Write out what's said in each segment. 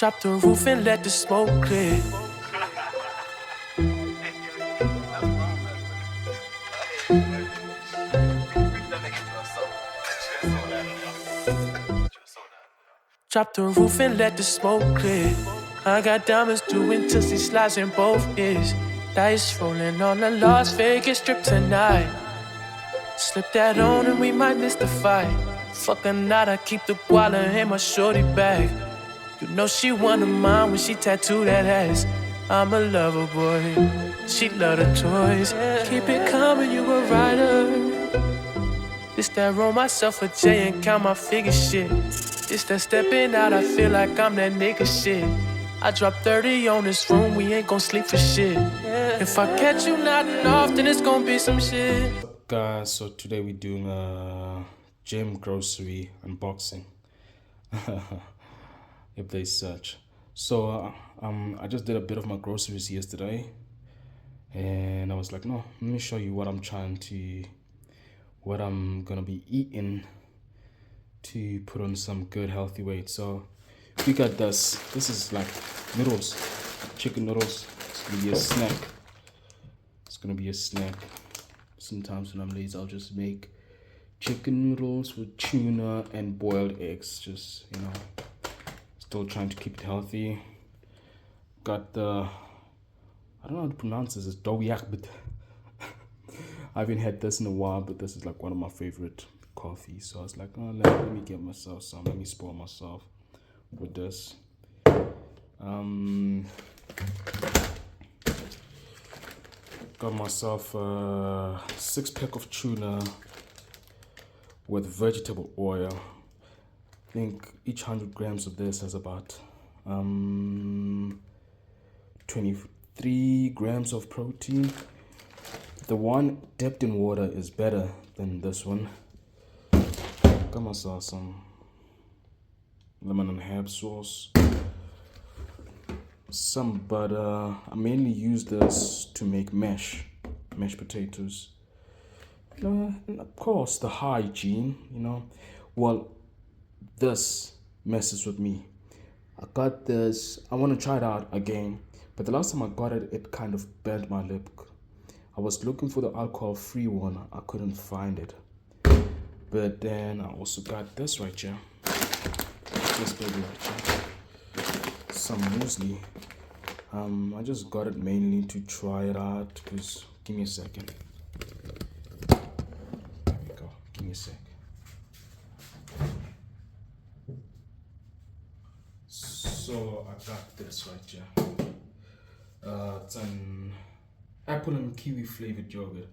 Drop the roof and let the smoke clear. Drop the roof and let the smoke clear. I got diamonds doing tootsie slides in both ears. Dice rolling on the Las Vegas strip tonight. Slip that on and we might miss the fight. Fuck or not, I keep the guala in my shorty bag. You know she one of mine when she tattooed that ass. I'm a lover boy, she love the toys. Keep it coming, you a rider. It's that roll myself a J and count my figure shit. It's that stepping out, I feel like I'm that nigga shit. I drop 30 on this room, we ain't gon' sleep for shit. If I catch you nodding off, then it's gon' be some shit. What's up guys, so today we're doing a gym grocery unboxing. If they search. So I just did a bit of my groceries yesterday. And I was like, no, let me show you what I'm gonna be eating to put on some good healthy weight. So we got this is like noodles, chicken noodles. It's gonna be a snack. Sometimes when I'm lazy, I'll just make chicken noodles with tuna and boiled eggs, just, you know, still trying to keep it healthy. Got the, I don't know how to pronounce this, it's doyak, but I haven't had this in a while, but this is like one of my favorite coffees. So I was like, oh, let me get myself some, let me spoil myself with this. Got myself a 6-pack of tuna with vegetable oil. I think each 100 grams of this has about 23 grams of protein. The one dipped in water is better than this one. Got myself some lemon and herb sauce, some butter. I mainly use this to make mashed potatoes. And of course the hygiene, you know. Well, this messes with me. I got this, I want to try it out again, but the last time I got it, it kind of burnt my lip. I was looking for the alcohol-free one, I couldn't find it. But then I also got this right here. This baby right here. Some muesli. I just got it mainly to try it out, because, give me a second. There we go, give me a sec. So I got this right here. It's an apple and kiwi flavored yogurt.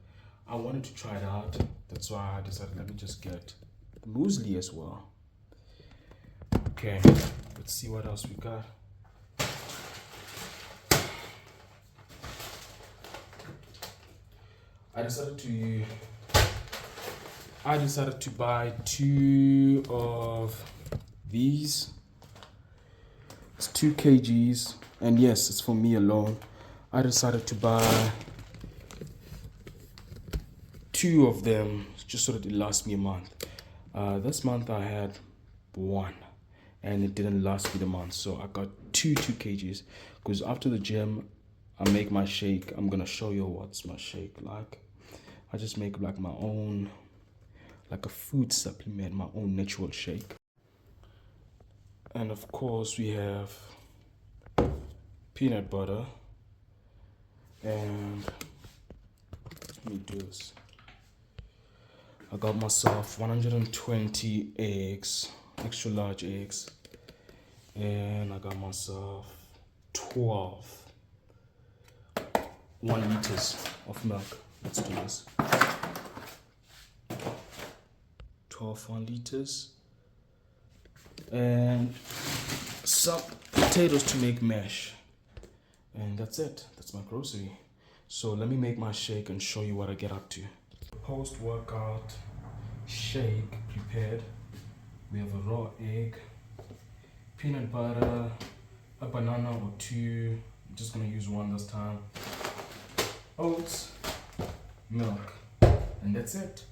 I wanted to try it out. That's why I decided, let me just get the muesli as well. Okay, let's see what else we got. I decided to buy 2 of these. It's 2 kgs, and yes, it's for me alone. I decided to buy 2 of them just so that it lasts me a month. This month I had 1 and it didn't last me the month, so I got 2 kgs, because after the gym I make my shake. I'm gonna show you what's my shake like. I just make like my own, like a food supplement, my own natural shake. And of course we have peanut butter, and let me do this. I got myself 120 eggs, extra large eggs, and I got myself 1 liters of milk. Let's do this. 1 liters, and some potatoes to make mash, and that's it. That's my grocery. So let me make my shake and show you what I get up to. Post-workout shake prepared. We have a raw egg, peanut butter, a banana or 2. I'm just gonna use 1 this time. Oats, milk, and that's it.